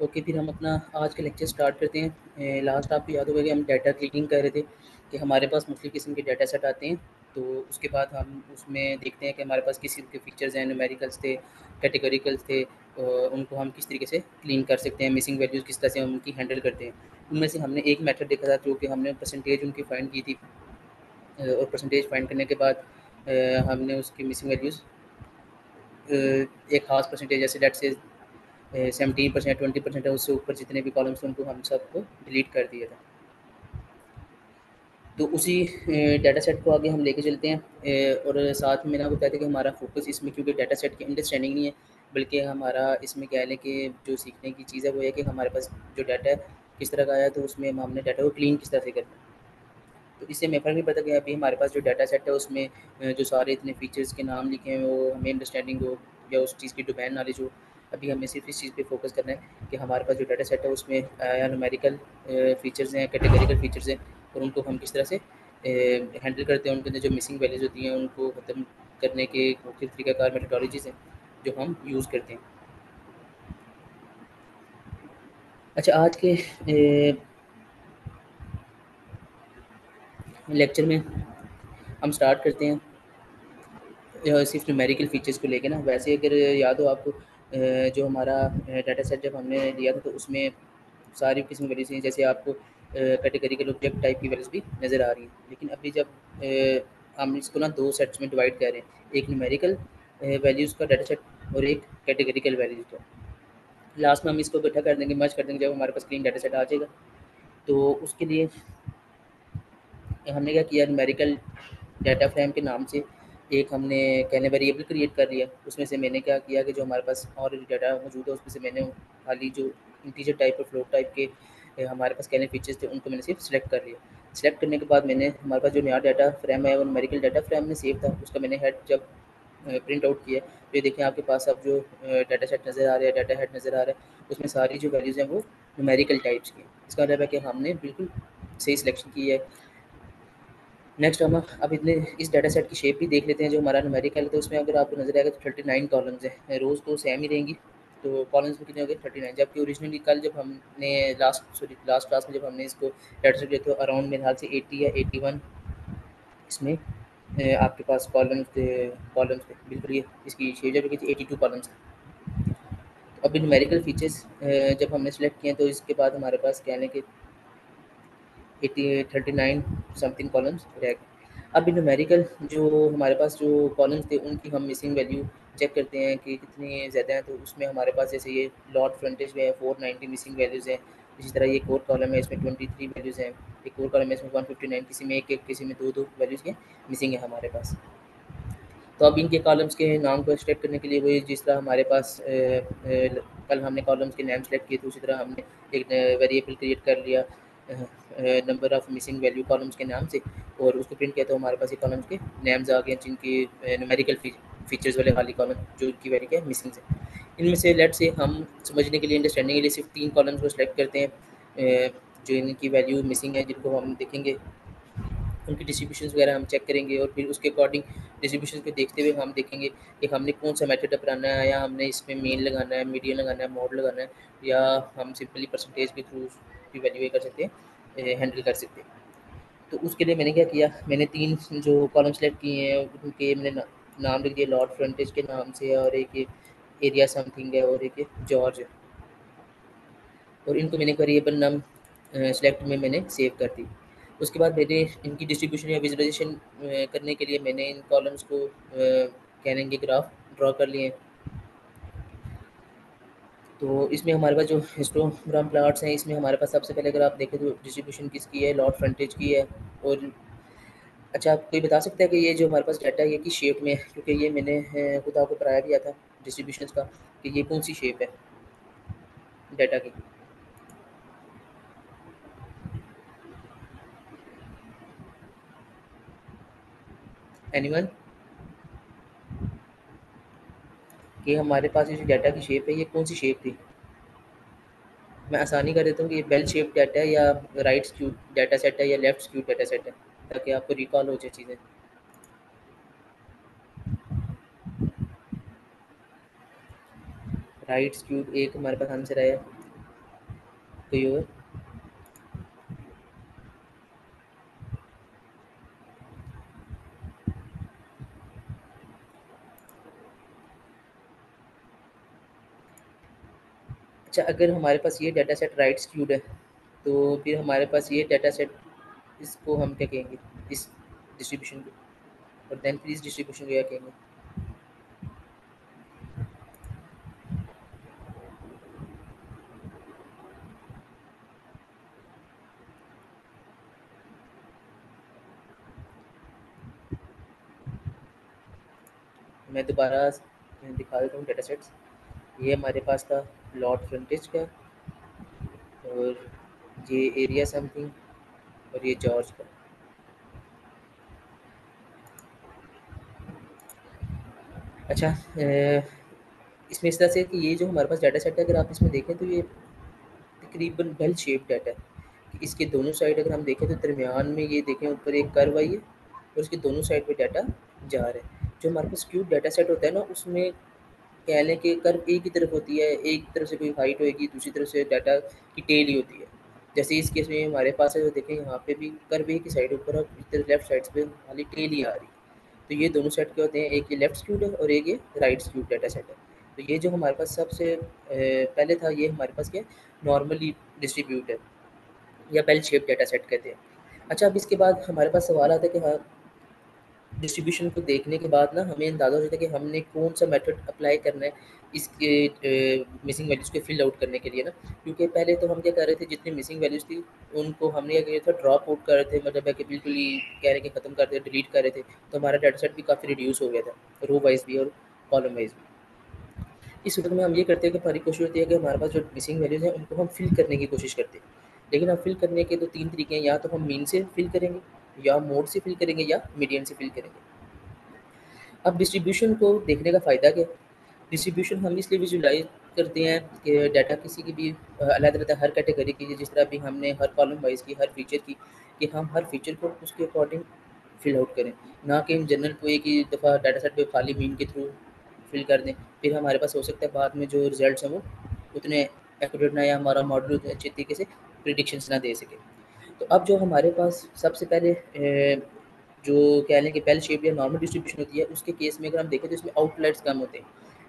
Okay, फिर हम अपना आज का लेक्चर स्टार्ट करते हैं। लास्ट आपको याद होगा कि हम डाटा क्लीनिंग कर रहे थे कि हमारे पास मुख्तलिफ़ किस्म के डाटा सेट आते हैं। तो उसके बाद हम उसमें देखते हैं कि हमारे पास किस किस्म के फीचर्स हैं, न्यूमेरिकल्स थे, कैटेगरिकल्स थे, उनको हम किस तरीके से क्लीन कर सकते हैं, मिसिंग वैल्यूज़ किस तरह से हम उनकी हैंडल करते हैं। उनमें से हमने एक मेथड देखा था जो कि हमने परसेंटेज उनकी फाइंड की थी, और परसेंटेज फाइंड करने के बाद हमने उसकी मिसिंग वैल्यूज़ एक ख़ास परसेंटेज जैसे लेट्स से 17%, 20% है, उससे ऊपर जितने भी कॉलम्स थे उनको हम सबको डिलीट कर दिया था। तो उसी डाटा सेट को आगे हम लेके चलते हैं, और साथ में मैंने आपको बताया था कि हमारा फोकस इसमें क्योंकि डाटा सेट की अंडरस्टैंडिंग नहीं है, बल्कि हमारा इसमें कह लें कि जो सीखने की चीज़ है वो है कि हमारे पास जो डाटा है किस तरह का आया, तो उसमें हमने डाटा को क्लीन किस तरह से करना है। तो इससे हमें फ़र्क नहीं पड़ता कि अभी हमारे पास जो डाटा सेट है उसमें जो सारे इतने फ़ीचर्स के नाम लिखे हैं वो हमें अंडरस्टैंडिंग हो या उस चीज़ की डोमेन नॉलेज हो। अभी हमें सिर्फ इस चीज़ पे फोकस करना है कि हमारे पास जो डाटा सेट है उसमें या न्यूमेरिकल फ़ीचर्स हैं, कैटेगरिकल फ़ीचर्स हैं, और उनको हम किस तरह से हैंडल करते हैं। उनके अंदर जो मिसिंग वैल्यूज़ होती हैं उनको ख़त्म करने के मुख्तलिफ़ तरीक़ाकार मेथोडोलॉजीज़ हैं जो हम यूज़ करते हैं। अच्छा, आज के लेक्चर में हम स्टार्ट करते हैं सिर्फ न्यूमेरिकल फ़ीचर्स को लेके ना। वैसे अगर याद हो आपको, जो हमारा डाटा सेट जब हमने लिया था तो उसमें सारी किस्म की वैल्यूज़ हैं, जैसे आपको कैटेगरिकल ऑब्जेक्ट टाइप की वैल्यूज़ भी नज़र आ रही हैं। लेकिन अभी जब हम इसको ना 2 सेट्स में डिवाइड कर रहे हैं, एक न्यूमेरिकल वैल्यूज़ का डाटा सेट और एक कैटेगरिकल वैल्यूज़ का। लास्ट में हम इसको इकट्ठा कर देंगे, मर्ज कर देंगे जब हमारे पास क्लीन डाटा सेट आ जाएगा। तो उसके लिए हमने क्या किया, न्यूमेरिकल डाटा फ्रेम के नाम से एक हमने कहने वेरिएबल क्रिएट कर लिया। उसमें से मैंने क्या किया कि जो हमारे पास और डाटा मौजूद है उसमें से मैंने खाली जो इंटीजर टाइप और फ्लोट टाइप के हमारे पास कहने फीचर्स थे उनको मैंने सिर्फ सेलेक्ट कर लिया। सेलेक्ट करने के बाद मैंने हमारे पास जो नया डाटा फ्रेम है वो न्यूमेरिकल डाटा फ्रेम में सेव था, उसका मैंने हेड जब प्रिंट आउट किया तो ये देखें आपके पास अब जो डाटा सेट नज़र आ रहा है, डाटा हेड नज़र आ रहा है, उसमें सारी जो वैल्यूज़ हैं वो न्यूमेरिकल टाइप्स की हैं। इसका मतलब है कि हमने बिल्कुल सही सिलेक्शन की है। नेक्स्ट हम अब इतने इस डाटा सेट की शेप भी देख लेते हैं जो हमारा न्यूमेरिकल है। तो उसमें अगर आपको नज़र आएगा तो 39 कॉलम्स हैं, रोज़ तो सेम ही रहेंगी, तो कॉलम्स में कितने हो गए 39। जबकि ओरिजिनली कल जब हमने लास्ट क्लास में जब हमने इसको डाटा सेट लिया तो अराउंड मेरे ख्याल से 80 या 81 इसमें आपके पास कॉलम्स थे बिल्कुल। ये इसकी शेप जब की 82 कॉलम्स थे। तो अभी न्यूमेरिकल फीचर्स जब हमने सेलेक्ट किए तो इसके बाद हमारे पास कहने के 39 समथिंग कॉलम्स रह गए। अब न्यूमेरिकल जो हमारे पास जो कॉलम्स थे उनकी हम मिसिंग वैल्यू चेक करते हैं कि कितनी ज़्यादा हैं। तो उसमें हमारे पास जैसे ये लॉट फ्रंटेज में है 490 मिसिंग वैल्यूज़ हैं। इसी तरह ये एक और कॉलम है, इसमें 23 वैल्यूज़ हैं। एक और कॉलम है, इसमें 159, किसी में एक किसी में दो वैल्यूज़ के मिसिंग है हमारे पास। तो अब इनके कॉलम्स के नाम को एक्सट्रैक्ट करने के लिए वही जिस तरह हमारे पास कल हमने कॉलम्स के नाम सेलेक्ट किए तो उसी तरह हमने एक वेरिएबल क्रिएट कर लिया number of missing value columns के नाम से, और उसको प्रिंट किया तो हमारे पास ये कॉलम्स के नेम्स आ गए जिनकी न्यूमेरिकल फीचर्स वाले खाली कॉलम जो इनकी वैल्यू के मिसिंग है। इनमें से लेट से हम समझने के लिए अंडरस्टैंडिंग के लिए सिर्फ 3 कॉलम्स को सेलेक्ट करते हैं जो इनकी वैल्यू मिसिंग है, जिनको हम देखेंगे उनकी डिस्ट्रीब्यूशंस वगैरह हम चेक करेंगे, और फिर उसके अकॉर्डिंग डिस्ट्रीब्यूशन को देखते हुए हम देखेंगे कि हमने कौन सा मेथड अपनाना है, या हमने इसमें मेन लगाना है, मीडियन लगाना है, मॉड लगाना है, या हम सिंपली परसेंटेज के थ्रू भी वैल्यू कर सकते हैं, हैंडल कर सकते हैं। तो उसके लिए मैंने क्या किया, मैंने 3 जो कॉलम सेलेक्ट किए हैं उनके मैंने नाम लिख दिए लॉर्ड फ्रंटेज के नाम से, और एक एरिया समथिंग है, और एक जॉर्ज है, और इनको मैंने वेरिएबल नाम सेलेक्ट में मैंने सेव कर दी। उसके बाद मैंने इनकी डिस्ट्रीब्यूशन या विजुअलाइजेशन करने के लिए मैंने इन कॉलम्स को कहने के ग्राफ ड्रॉ कर लिए हैं। तो इसमें हमारे पास जो हिस्टोग्राम प्लॉट्स हैं, इसमें हमारे पास सबसे पहले अगर आप देखें तो डिस्ट्रीब्यूशन किसकी है, लॉट फ्रंटेज की है। और अच्छा, आप कोई बता सकता है कि ये जो हमारे पास डाटा है ये किस शेप में है, क्योंकि ये मैंने खुद आपको कराया भी था डिस्ट्रीब्यूशन का कि ये कौन सी शेप है डाटा की। एनीवन, कि हमारे पास ये जो डाटा की शेप है ये कौन सी शेप थी। मैं आसानी कर देता हूँ कि ये बेल शेप डाटा है, या राइट स्क्यू डाटा सेट है, या लेफ्ट स्क्यू डाटा सेट है, ताकि आपको रिकॉल हो जाए चीज़ें। राइट स्क्यू एक हमारे पास आंसर आया। कोई और? अच्छा, अगर हमारे पास ये डाटा सेट राइट स्क्यूड है, तो फिर हमारे पास ये डाटा सेट, इसको हम क्या कहेंगे, इस डिस्ट्रीब्यूशन को? और देन फिर इस डिस्ट्रीब्यूशन को क्या कहेंगे? मैं दोबारा दिखा देता हूँ डाटा सेट्स। ये हमारे पास था लॉट फ्रंटेज का, और ये एरिया समथिंग, और ये जॉर्ज का। अच्छा, इसमें इस तरह से कि ये जो हमारे पास डाटा सेट है, अगर आप इसमें देखें तो ये तकरीबन बेल शेप डाटा है। इसके दोनों साइड अगर हम देखें तो दरमियान में ये देखें ऊपर एक कर्व आई है, और उसके दोनों साइड पे डाटा जा रहा है। जो हमारे पास क्यूब डाटा सेट होता है ना, उसमें कह लें कि कर्व एक ही तरफ होती है, एक तरफ से कोई हाइट होएगी, दूसरी तरफ से डाटा की टेल ही होती है। जैसे इस केस में हमारे पास है, तो देखें यहाँ पे भी कर्व एक ही साइड ऊपर है, इधर लेफ्ट साइड पे खाली टेल ही आ रही है। तो ये दोनों सेट क्या होते हैं, एक ये लेफ्ट स्क्यूड है और एक ये राइट स्क्यूड डाटा सेट है। तो ये जो हमारे पास सबसे पहले था, ये हमारे पास क्या नॉर्मली डिस्ट्रीब्यूट है, या बेल शेप डाटा सेट कहते हैं। अच्छा, अब इसके बाद हमारे पास सवाल आता है कि हाँ, डिस्ट्रीब्यूशन को देखने के बाद ना हमें अंदाज़ा हो जाता है कि हमने कौन सा मेथड अप्लाई करना है इसके मिसिंग वैल्यूज़ को फिल आउट करने के लिए ना। क्योंकि पहले तो हम क्या कर रहे थे, जितनी मिसिंग वैल्यूज़ थी उनको हमने क्या किया था, ड्रॉप आउट कर रहे थे, मतलब है कि बिल्कुल ही कह रहे कि ख़त्म कर दिया, डिलीट कर रहे थे। तो हमारा डाटा सेट भी काफ़ी रिड्यूस हो गया था, रो वाइज भी और कॉलम वाइज भी। इस सूरत में हम ये करते हैं कि हमारी कोशिश होती है कि हमारे पास जो मिसिंग वैल्यूज़ हैं उनको हम फिल करने की कोशिश करते हैं। लेकिन अब फिल करने के तो तीन तरीके हैं, या तो हम मीन से फिल करेंगे, या मोड से फिल करेंगे, या मीडियन से फिल करेंगे। अब डिस्ट्रीब्यूशन को देखने का फ़ायदा क्या है? डिस्ट्रीब्यूशन हम इसलिए विजुलाइज़ करते हैं कि डाटा किसी की भी अलग-अलग हर कैटेगरी की, जिस तरह अभी हमने हर कॉलम वाइज़ की, हर फीचर की, कि हम हर फीचर को उसके अकॉर्डिंग फिल आउट करें। ना कि हम जनरल को एक ही दफ़ा डाटा सेट पे खाली मीन के थ्रू फिल कर दें। फिर हमारे पास हो सकता है बाद में जो रिज़ल्ट्स हैं वो उतने एक्यूरेट ना, या हमारा मॉडल उतने अच्छे तरीके से प्रेडिक्शंस ना दे सके। तो अब जो हमारे पास सबसे पहले जो कह लें कि बेल शेप या नॉर्मल डिस्ट्रीब्यूशन होती है, उसके केस में अगर हम देखें तो इसमें आउटलायर्स कम होते हैं।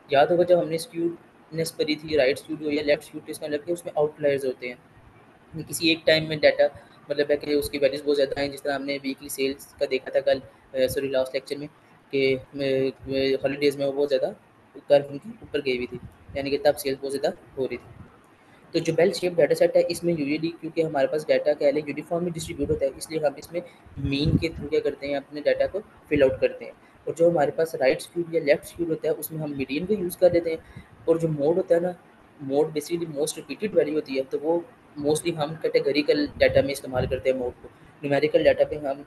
याद होगा जब हमने स्क्यूनेस पढ़ी थी, राइट स्क्यूड हो या लेफ्ट स्क्यूड, तो इसका मतलब है उसमें आउटलायर्स होते हैं। कि किसी एक टाइम में डाटा, मतलब है कि उसकी वैल्यूज़ बहुत ज़्यादा हैं, जिस तरह हमने वीकली सेल्स का देखा था कल, सॉरी लास्ट लेक्चर में, कि हॉलीडेज़ में वो बहुत ज़्यादा कर्व उनकी ऊपर गई हुई थी, यानी कि तब सेल्स बहुत ज़्यादा हो रही थी। तो जो बेल शेप डाटा सेट है, इसमें यूजुअली क्योंकि हमारे पास डाटा क्या है यूनिफॉर्मली डिस्ट्रीब्यूट होता है, इसलिए हम इसमें मीन के थ्रू क्या करते हैं, अपने डाटा को फिल आउट करते हैं। और जो हमारे पास राइट स्क्यूड या लेफ्ट स्क्यूड होता है, उसमें हम मीडियन को यूज़ कर लेते हैं। और जो मोड होता है ना, mode basically most repeated value होती है, तो वो मोस्टली हम कैटेगरिकल डाटा में इस्तेमाल करते हैं मोड को। न्यूमेरिकल डाटा पे हम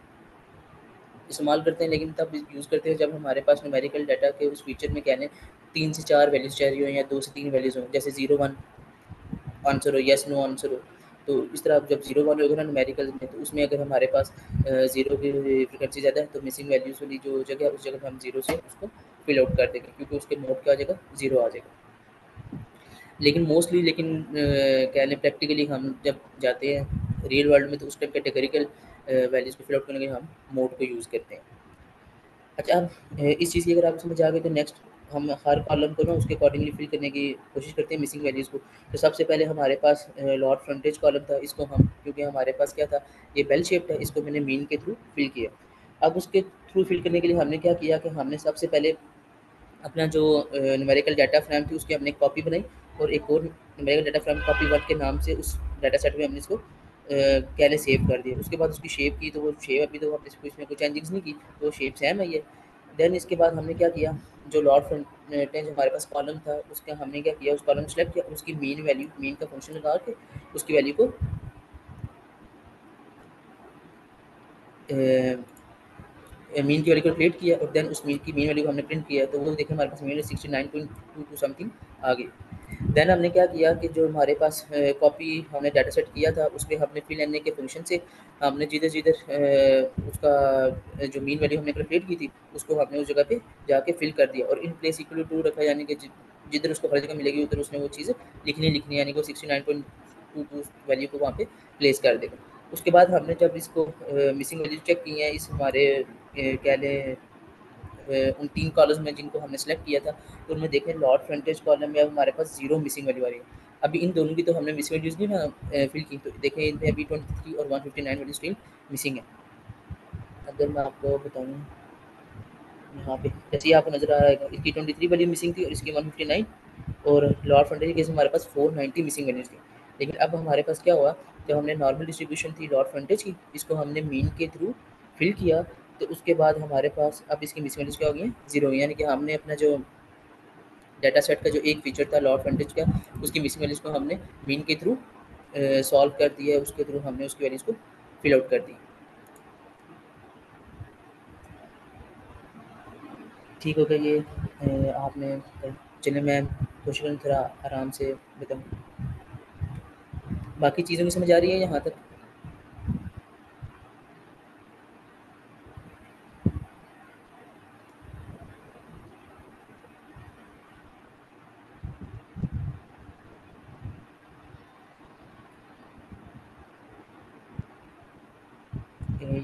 इस्तेमाल करते हैं, लेकिन तब यूज़ करते हैं जब हमारे पास न्यूमेरिकल डाटा के उस फीचर में कहने 3 से 4 वैल्यूज़ चाहिए हो, या 2 से 3 वैल्यूज़ हों, जैसे 0 1 आंसर हो, येस नो आंसर हो। तो इस तरह जब 0 1 होगा ना न्यूमेरिकल में, तो उसमें अगर हमारे पास 0 की फ्रीक्वेंसी ज़्यादा है, तो मिसिंग वैल्यूज़ वाली जो जगह है, उस जगह पे हम 0 से उसको फिल आउट कर देंगे, क्योंकि उसके मोड क्या आ जाएगा, 0 आ जाएगा। लेकिन मोस्टली, लेकिन क्या लें, प्रैक्टिकली हम जब जाते हैं रियल वर्ल्ड में, तो उस टाइम कैटेगरिकल वैल्यूज़ को फिल आउट करने के लिए हम मोड को यूज़ करते हैं। अच्छा, अब इस चीज़ की अगर आप समझ आ गई, तो नेक्स्ट हम हर कॉलम को ना उसके अकॉर्डिंगली फिल करने की कोशिश करते हैं मिसिंग वैल्यूज़ को। तो सबसे पहले हमारे पास लॉट फ्रंटेज कॉलम था, इसको हम, क्योंकि हमारे पास क्या था, ये बेल शेप्ड है, इसको मैंने मीन के थ्रू फिल किया। अब उसके थ्रू फिल करने के लिए हमने क्या किया कि हमने सबसे पहले अपना जो न्यूमेरिकल डाटा फ्रेम थी, उसकी हमने कॉपी बनाई, और एक और न्यूमेरिकल डाटा फ्रेम कॉपी 1 के नाम से उस डाटा सेट में हमने इसको पहले सेव कर दिया। उसके बाद उसकी शेप की, तो वो शेप अभी तो हमने इसमें कोई चेंजिंग्स नहीं की, तो वो शेप सेम है ये। देन इसके बाद हमने क्या किया, जो लॉट फ्रंटेज हमारे पास कॉलम था, उसका हमने क्या किया, उस कॉलम को सेलेक्ट किया, और उसकी मीन वैल्यू, मीन का फंक्शन लगा के उसकी वैल्यू को मीन की वैल्यू को क्रिएट किया, और देन उस मीन की मीन वैल्यू को हमने प्रिंट किया, तो वो देखें हमारे पास मीन वैल्यू 69.22 समथिंग आ गई। देन हमने क्या किया कि जो हमारे पास कॉपी हमने डाटा सेट किया था, उसमें हमने फिल एन के फंक्शन से हमने जिधर जिधर उसका जो मीन वैल्यू हमने क्रिएट की थी, उसको हमने उस जगह पे जाके फिल कर दिया, और इन प्लेस इक्वल टू रखा, यानी कि जिधर उसको हर जगह मिलेगी उधर उसने वो चीज़ लिखनी लिखनी, यानी कि 69.22 टू वैल्यू को वहाँ पे प्लेस कर देगा। उसके बाद हमने जब इसको मिसिंग वैल्यू चेक की हैं इस हमारे कह लें उन 3 कॉलम्स में जिनको हमने सेलेक्ट किया था, तो उनमें देखें लॉट फ्रंटेज कॉलम में अब हमारे पास 0 मिसिंग वैल्यू आ रही है। अभी इन दोनों की तो हमने मिसिंग वैल्यूज़ नहीं ना फिल की, तो देखें इनमें अभी 23 और 159 वैल्यू स्टिल मिसिंग है। अगर मैं आपको बताऊँ यहाँ पे जैसे ही आपको नज़र आ रहा है इसकी 23 वैल्यू मिसिंग थी और इसकी 159 और लॉट फ्रंटेज के केस में हमारे पास 490 मिसिंग वैल्यूज़ थी। लेकिन अब हमारे पास क्या हुआ, जब हमने नॉर्मल डिस्ट्रीब्यूशन थी लॉट फ्रंटेज की, इसको हमने मीन के थ्रू फिल किया, तो उसके बाद हमारे पास अब इसकी मिसिंग वैल्यूज़ क्या हो गई हैं, 0 यानी कि हमने अपना जो डाटा सेट का जो एक फीचर था लॉट फ्रंटेज का, उसकी मिसिंग वैल्यूज़ को हमने मीन के थ्रू सॉल्व कर दिया, उसके थ्रू हमने उसकी वैल्यूज़ को फिल आउट कर दी। ठीक हो गया ये आपने चलिए मैं कोशिश करूँ थोड़ा आराम से बताऊँ। बाकी चीज़ों में समझ आ रही है यहाँ तक?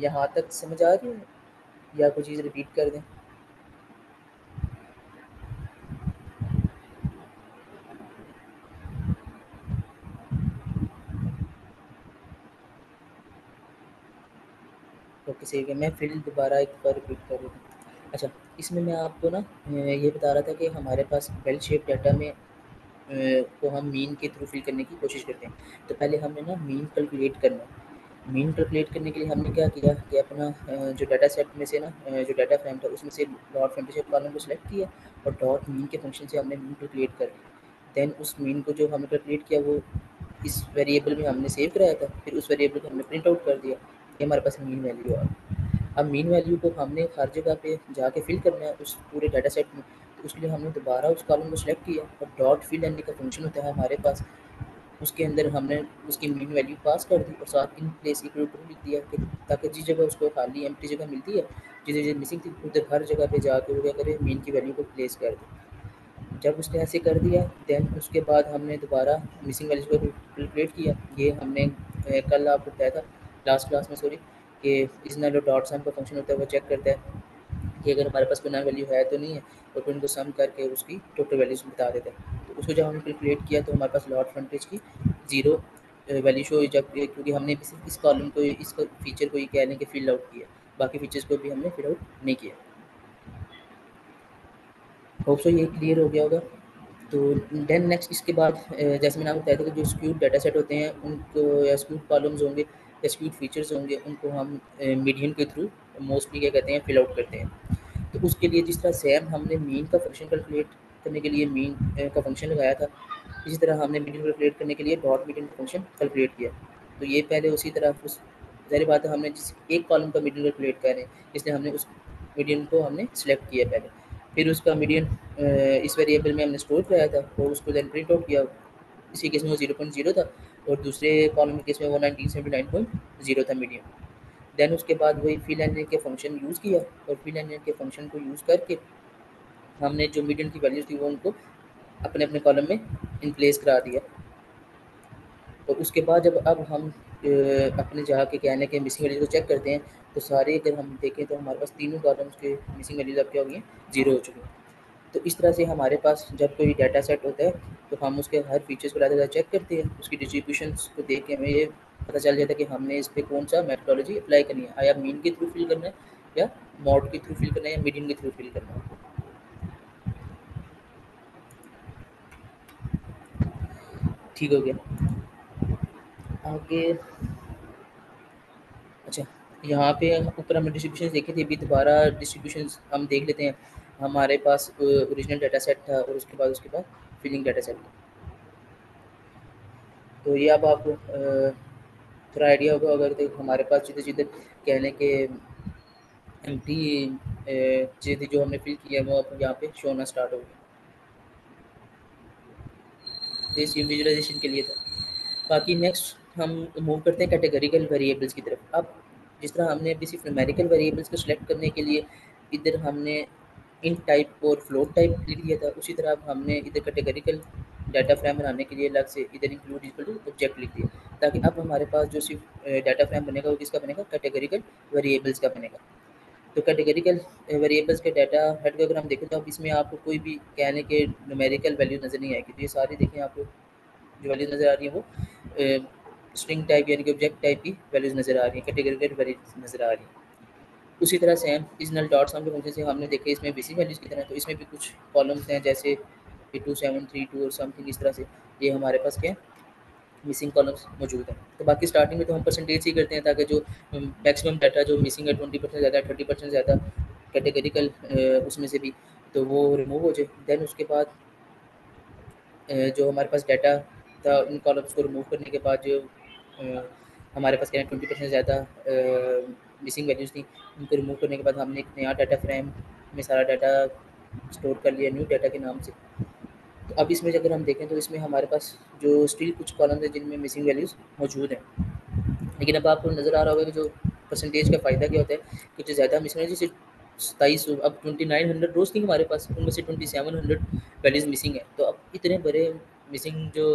यहाँ तक समझ आ रही है या कोई चीज़ रिपीट कर दें? ओके सही है, मैं फिर दोबारा एक बार रिपीट कर देता हूँ। अच्छा, इसमें मैं आपको ना ये बता रहा था कि हमारे पास बेल शेप डाटा में को हम मीन के थ्रू फिल करने की कोशिश करते हैं। तो पहले हमने ना मीन कैलकुलेट करना है। मीन कैलकुलेट करने के लिए हमने क्या किया कि अपना जो डाटा सेट में से ना जो डाटा फ्रेम था उसमें से डॉट फ्रंटेज कॉलम को सिलेक्ट किया और डॉट मीन के फंक्शन से हमने मीन कैलकुलेट कर लिया। देन उस मीन को जो हमने कैलकुलेट किया वो इस वेरिएबल में हमने सेव कराया था, फिर उस वेरिएबल को हमने प्रिंट आउट कर दिया। ये हमारे पास मीन वैल्यू आ गई। अब मीन वैल्यू को हमने हर जगह पे जाके फिल करना है उस पूरे डाटा सेट में, तो उसके लिए हमने दोबारा उस कॉलम को सिलेक्ट किया और डॉट फिल एंड का फंक्शन होता है हमारे पास, उसके अंदर हमने उसकी मीन वैल्यू पास कर दी और साथ इन प्लेस इक्वल टू लिख दिया कि ताकि जिस जगह उसको खाली एम्प्टी जगह मिलती है, जिस जगह मिसिंग थी उधर हर जगह पे जाके वो क्या करे मीन की वैल्यू को प्लेस कर दे। जब उसने ऐसे कर दिया देन उसके बाद हमने दोबारा मिसिंग वैल्यूज़ को कैलकुलेट किया। ये हमने कल आपको बताया था लास्ट क्लास में सॉरी, कि इस जो डॉट सम का फंक्शन होता है वो चेक करता है कि अगर हमारे पास कोई नया वैल्यू है तो नहीं है, और फिर उनको सम करके उसकी टोटल वैल्यूज़ बता देता है। तो उसको जब हमने कैलकुलेट किया तो हमारे पास लॉट फ्रंटेज की 0 वैल्यू शो हुई, जब क्योंकि हमने सिर्फ इस कॉलम को इस फीचर को ये कह लें कि फिल आउट किया, बाकी फीचर्स को भी हमने फिल आउट नहीं किया। होप सो ये क्लियर हो गया होगा। तो देन नेक्स्ट इसके बाद जैसे मैंने आपको बताया था कि जो स्क्यूड डाटा सेट होते हैं उनको या स्क्यूड कॉलम्स होंगे या स्क्यूड फीचर्स होंगे उनको हम मीडियन के थ्रू मोस्टली क्या कहते हैं फिल आउट करते हैं। तो उसके लिए जिस तरह सेम हमने मीन का फंक्शन कैलकुलेट करने के लिए मीन का फंक्शन लगाया था, इसी तरह हमने मीडियन कैलकुलेट करने के लिए डॉट मीडियन का फंक्शन कैलकुलेट किया। तो ये पहले उसी तरह उस ज़ाहिर बात है हमने जिस एक कॉलम का मीडियन कैलकुलेट कर रहे हैं इसलिए हमने उस मीडियन को हमने सेलेक्ट किया पहले, फिर उसका मीडियन इस वेरिएबल में हमने स्टोर कराया था और उसको देन प्रिंट आउट किया। इसी केस में वो 0.0 था और दूसरे कॉलम के केस में वो 1979.0 था मीडियन। देन उसके बाद वही फिल एंड के फंक्शन यूज़ किया और फिल एंड के फंक्शन को यूज़ करके हमने जो मीडियन की वैल्यूज़ थी वो उनको अपने अपने कॉलम में इन प्लेस करा दिया। तो उसके बाद जब अब हम अपने जाके क्या है कि मिसिंग वैल्यूज़ को चेक करते हैं, तो सारे अगर हम देखें तो हमारे पास तीनों कॉलम्स के मिसिंग वैल्यूज़ अब क्या हो गई हैं, 0 हो चुकी हैं। तो इस तरह से हमारे पास जब कोई डाटा सेट होता है तो हम उसके हर फीचर्स को लगातार चेक करते हैं, उसकी डिस्ट्रीब्यूशंस को देख के हमें ये पता चल जाता है कि हमने इस पे कौन सा मेथोडोलॉजी अप्लाई करनी है, या मीन के थ्रू फिल करना है या मॉड के थ्रू फिल करना है या मीडियन के थ्रू फिल करना है। ठीक हो गया। आगे अच्छा, यहाँ पे ऊपर हमने डिस्ट्रीब्यूशंस देखी थी, अभी दोबारा डिस्ट्रीब्यूशंस हम देख लेते हैं। हमारे पास ओरिजिनल डाटा सेट था और उसके बाद फिलिंग डाटा सेट था। तो ये अब आपको थोड़ा आइडिया होगा अगर तो हमारे पास जिधर-जिधर कहने के एम्प्टी चीज़ें जो हमने फिल की है वो अब यहाँ पे शो होना स्टार्ट हो गई। तो इस विजुअलाइज़ेशन के लिए था। बाकी नेक्स्ट हम मूव करते हैं कैटेगरिकल वेरिएबल्स की तरफ। अब जिस तरह हमने अभी सिर्फ न्यूमेरिकल वेरिएबल्स को सिलेक्ट करने के लिए इधर हमने इंट टाइप और फ्लोट टाइप लिख दिया था, उसी तरह अब हमने इधर कैटेगरिकल डाटा फ्रेम बनाने के लिए अलग से इधर इंक्लूड इक्वल टू ऑब्जेक्ट लिख दिया, ताकि अब हमारे पास जो सिर्फ डाटा फ्रेम बनेगा वो किसका बनेगा, कैटेगरिकल वेरिएबल्स का बनेगा। तो कैटेगरिकल वेरिएबल्स के डाटा हेड को अगर हम देखें तो अब इसमें आपको कोई भी कहने के न्यूमेरिकल वैल्यू नज़र नहीं आएगी। तो ये सारी देखें आपको जो वैल्यूज नज़र आ रही है वो स्ट्रिंग टाइप यानी कि ऑब्जेक्ट टाइप की वैल्यूज नज़र आ रही है, कैटेगरिकल वैल्यूज नज़र आ रही है। उसी तरह से हम सीजनल डॉट सम के फंक्शन से हमने देखे इसमें बेसिक वैल्यूज़ की तरह, तो इसमें भी कुछ कॉलम्स हैं जैसे ये 2732 और समथिंग इस तरह से, ये हमारे पास क्या है मिसिंग कॉलम्स मौजूद हैं। तो बाकी स्टार्टिंग में तो हम परसेंटेज ही करते हैं ताकि जो मैक्सिमम डाटा जो मिसिंग है 20% ज़्यादा 30% ज़्यादा कैटेगरिकल उसमें से भी तो वो रिमूव हो जाए। देन उसके बाद जो हमारे पास डाटा था उन कॉलम्स को रिमूव करने के बाद जो हमारे पास क्या है 20% ज़्यादा मिसिंग वैल्यूज़ थी, उनको रिमूव करने के बाद हमने एक नया डाटा फ्रेम में सारा डाटा स्टोर कर लिया न्यू डाटा के नाम से। तो अब इसमें अगर हम देखें तो इसमें हमारे पास जो स्टिल कुछ कॉलम्स हैं जिनमें मिसिंग वैल्यूज़ मौजूद हैं। लेकिन अब आपको नज़र आ रहा होगा कि जो परसेंटेज का फ़ायदा क्या होता है कि जो ज़्यादा मिसिंग है जैसे 27 अब 2900 रोज़ थी हमारे पास, उनमें से 2700 वैल्यूज़ मिसिंग है। तो अब इतने बड़े मिसिंग जो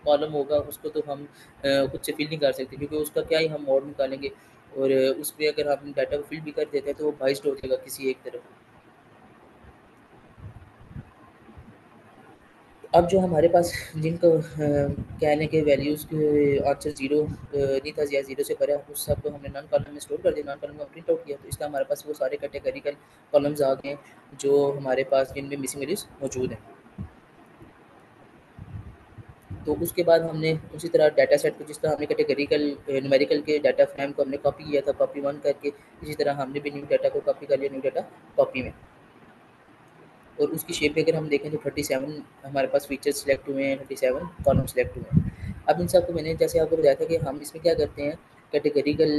कॉलम होगा उसको तो हम खुद से फिल नहीं कर सकते, क्योंकि उसका क्या ही हम मोड निकालेंगे और उसमें अगर हम डाटा को फिल भी कर देते हैं तो वो बाइस्ड हो जाएगा किसी एक तरफ। अब जो हमारे पास जिनको कहने के वैल्यूज़ के आंसर ज़ीरो नहीं था या ज़ीरो से परे, उस सब को हमने नॉन कॉलम में स्टोर कर दिया, नॉन कॉलम को प्रिंट आउट किया, तो इसका हमारे पास वो सारे कैटेगरिकल कॉलम्स आ गए हैं जो हमारे पास जिनमें मिसिंग वैल्यूज़ मौजूद हैं। तो उसके बाद हमने उसी तरह डाटा सेट को जिस तरह हमने कैटेगरिकल न्यूमेरिकल के डाटा फ्रेम को हमने कॉपी किया था कॉपी वन करके, इसी तरह हमने भी न्यू डाटा को कॉपी कर लिया न्यू डाटा कॉपी में। और उसकी शेप में अगर हम देखें तो 37 हमारे पास फीचर्स सिलेक्ट हुए हैं, 37 कॉलम सिलेक्ट हुए हैं। अब इन सबको मैंने जैसे आपको बताया था कि हम इसमें क्या करते हैं कैटेगरिकल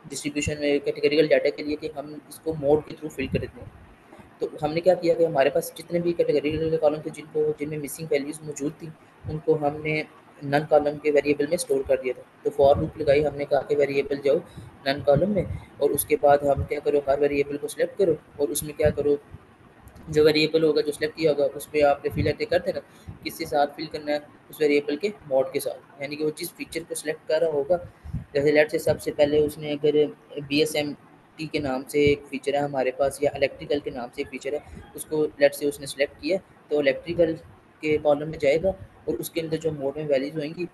डिस्ट्रीब्यूशन में कैटेगरिकल डाटा के लिए कि हम इसको मोड के थ्रू फिल कर देते हैं। तो हमने क्या किया कि हमारे पास जितने भी कैटेगरिकल कॉलम थे जिनमें मिसिंग वैल्यूज़ मौजूद थी, उनको हमने नन कॉलम के वेरिएबल में स्टोर कर दिया था। तो फॉर लूप लगाई, हमने कहा कि वेरिएबल जाओ नन कॉलम में और उसके बाद हम क्या करो हर वेरिएबल को सिलेक्ट करो और उसमें क्या करो जो वेरिएबल होगा जो सिलेक्ट किया होगा उस पे आपने फिल एंटर कर देना, किसके साथ फिल करना है, उस वेरिएबल के मॉड के साथ, यानी कि वो जिस फीचर को सिलेक्ट कर रहा होगा। जैसे लेट से सबसे पहले उसने अगर BSMT के नाम से एक फ़ीचर है हमारे पास या इलेक्ट्रिकल के नाम से एक फ़ीचर है, उसको लेट से उसने सिलेक्ट किया तो इलेक्ट्रिकल के कॉलम में जाएगा और उसके अंदर जो मोड में वैल्यूज़ होंगी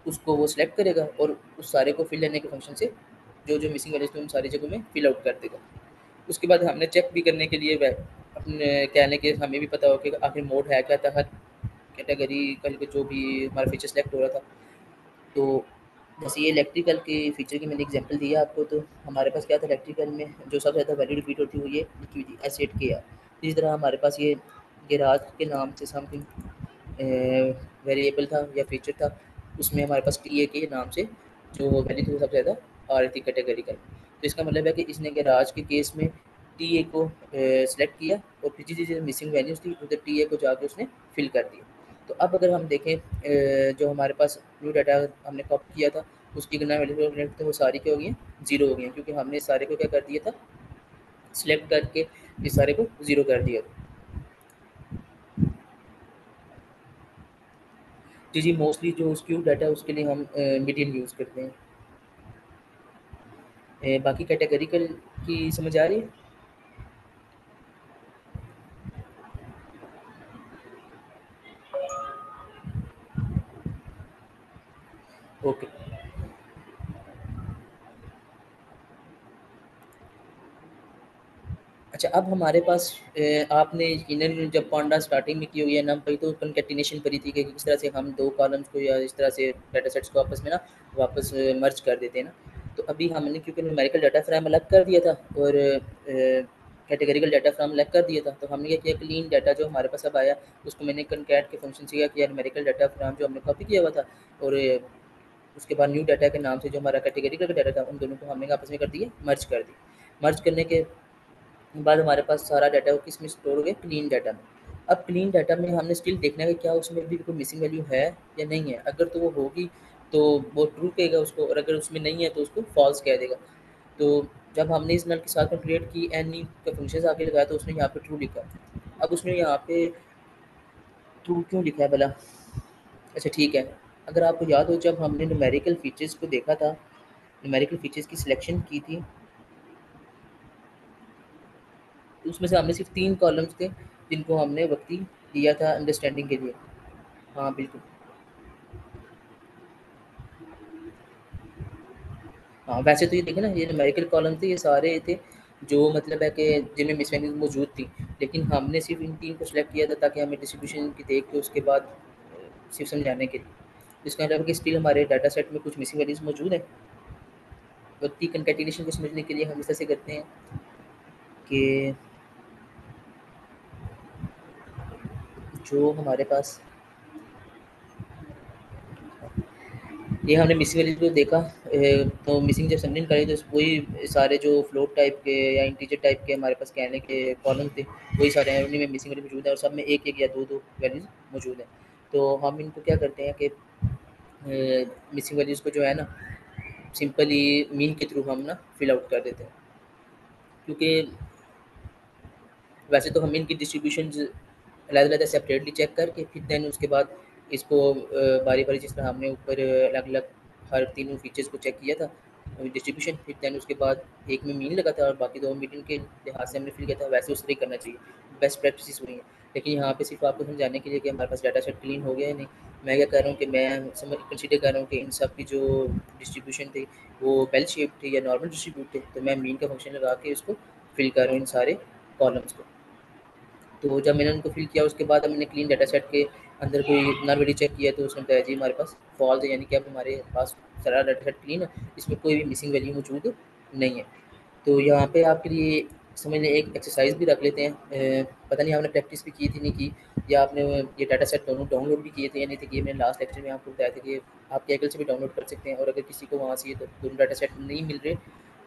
उसको वो सिलेक्ट करेगा और उस सारे को फिल लेने के फंक्शन से जो मिसिंग वैल्यूज़ थी उन सारी जगहों में फिल आउट कर देगा। उसके बाद हमने चेक भी करने के लिए अपने कहने के हमें भी पता हो कि आखिर मोड है क्या था हर कैटेगरी का जो भी हमारा फीचर सेलेक्ट हो रहा था। तो जैसे ये इलेक्ट्रिकल के फीचर की मैंने एग्जांपल दिया आपको, तो हमारे पास क्या था इलेक्ट्रिकल में जो सबसे ज़्यादा वैल्यू रिपीट होती है वो ये लिखी हुई थी S8 KR। इसी तरह हमारे पास ये गैराज के नाम से समथिंग वेरिएबल था या फीचर था, उसमें हमारे पास TA के नाम से जो वैल्यू थी वो सबसे ज़्यादा आ रही थी कैटेगरी का। तो इसका मतलब है कि इसने गैराज के केस में TA को सिलेक्ट किया और फिर जिस मिसिंग वैल्यूज़ थी उधर TA को जाके उसने फिल कर दिया। तो अब अगर हम देखें जो हमारे पास न्यू डाटा हमने कॉपी किया था उसकी गणना वैल्यू तो वो सारी क्या हो गई हैं ज़ीरो हो गई हैं, क्योंकि हमने सारे को क्या कर दिया था सिलेक्ट करके इस सारे को ज़ीरो कर दिया था। जी मोस्टली जो स्क्यू डाटा है उसके लिए हम मीडियन यूज़ करते हैं। बाकी कैटेगरिकल की समझ आ रही है? ओके। अच्छा अब हमारे पास आपने यकीनन जब पांडा स्टार्टिंग में की हुई है ना भाई, तो कंकैटिनेशन करी थी कि किस तरह से हम दो कॉलम्स को या इस तरह से डाटा सेट्स को आपस में ना वापस मर्ज कर देते हैं ना। तो अभी हमने क्योंकि न्यूमेरिकल डाटा फ्रेम अलग कर दिया था और कैटेगरिकल डाटा फ्रेम अलग कर दिया था, तो हमने क्या किया क्लीन डाटा जो हमारे पास अब आया उसको मैंने कनकैट के फंक्शन से किया न्यूमेरिकल डाटा फ्रेम जो हमने कॉपी किया हुआ था और उसके बाद न्यू डाटा के नाम से जो हमारा कैटेगरिकल डाटा था उन दोनों को हमने आपस में कर दिया मर्ज कर दी। मर्ज करने के बाद हमारे पास सारा डाटा वो किस में स्टोर हो गया क्लीन डाटा में। अब क्लीन डाटा में हमने स्टिल देखना है कि क्या उसमें भी कोई मिसिंग वैल्यू है या नहीं है। अगर तो वो होगी तो वो ट्रू कहेगा उसको और अगर उसमें नहीं है तो उसको फॉल्स कह देगा। तो जब हमने इस नल के साथ में क्रिएट की एनी का फंक्शन आगे लगाया तो उसने यहाँ पे ट्रू लिखा। अब उसने यहाँ पे तो क्यों लिखा है भला? अच्छा ठीक है। अगर आपको याद हो जब हमने न्यूमेरिकल फीचर्स को देखा था, न्यूमेरिकल फीचर्स की सिलेक्शन की थी, तो उसमें से हमने सिर्फ़ 3 कॉलम्स थे जिनको हमने वक़्ती दिया था अंडरस्टैंडिंग के लिए। हाँ, बिल्कुल। हाँ, वैसे तो ये देखिए ना ये न्यूमेरिकल कॉलम थे ये सारे थे जो मतलब है कि जिनमें मिसमैचिंग मौजूद थी। लेकिन हमने सिर्फ़ इन 3 को सिलेक्ट किया था ताकि हमें डिस्ट्रीब्यूशन की देख के उसके बाद सिर्फ़ समझाने के लिए। इसका मतलब है कि स्टिल हमारे डाटा सेट में कुछ मिसिंग वैल्यूज़ मौजूद हैं। वक़्ती कॉन्कैटिनेशन को समझने के लिए हम इस तरह से करते हैं कि जो हमारे पास ये हमने मिसिंग वैल्यू को देखा तो मिसिंग जब सबमिट करी तो वही सारे जो फ्लोट टाइप के या इंटीजर टाइप के हमारे पास कहने के कॉलम थे वही सारे हैं उन्हीं में मिसिंग वैल्यू मौजूद है और सब में एक एक या दो दो वैल्यूज मौजूद है। तो हम इनको क्या करते हैं कि मिसिंग वैल्यूज को जो है ना सिंपली मीन के थ्रू हम ना फिल आउट कर देते हैं क्योंकि वैसे तो हम इनकी डिस्ट्रीब्यूशन अलग-अलग सेपरेटली चेक करके फिर देन उसके बाद इसको बारी-बारी जिस तरह हमने ऊपर अलग-अलग हर तीनों फीचर्स को चेक किया था डिस्ट्रीब्यूशन फिर देन उसके बाद एक में मीन लगा था और बाकी 2 मीन के लिहाज से हमने फिल किया था वैसे उस तरह ही करना चाहिए। बेस्ट प्रैक्टिसेस वही हैं। लेकिन यहाँ पे सिर्फ़ आपको समझाने के लिए कि हमारे पास डाटा सेट क्लीन हो गया है नहीं, मैं क्या कर रहा हूँ कि मैं समझ कंसीडर कर रहा हूँ कि इन सब की जो डिस्ट्रीब्यूशन थी वो बेल शेप थी या नॉर्मल डिस्ट्रीब्यूट थे, तो मैं मीन का फंक्शन लगा के इसको फिल कर रहा हूँ इन सारे कॉलम्स को। तो जब मैंने उनको फिल किया उसके बाद मैंने क्लीन डाटा सेट के अंदर कोई नल चेक किया तो उसने बताया जी हमारे पास फॉल्स है यानी कि अब हमारे पास सारा डाटा सेट क्लीन है, इसमें कोई भी मिसिंग वैल्यू मौजूद नहीं है। तो यहाँ पे आपके लिए समझ लें एक एक्सरसाइज भी रख लेते हैं। पता नहीं आपने प्रैक्टिस भी की थी नहीं की या आपने ये डाटा सेट दोनों डाउनलोड भी किए थे या नहीं थे किए। मैंने लास्ट लेक्चर में आपको बताया था कि आप गूगल से भी डाउनलोड कर सकते हैं और अगर किसी को वहाँ से ये दोनों डाटा सेट नहीं मिल रहे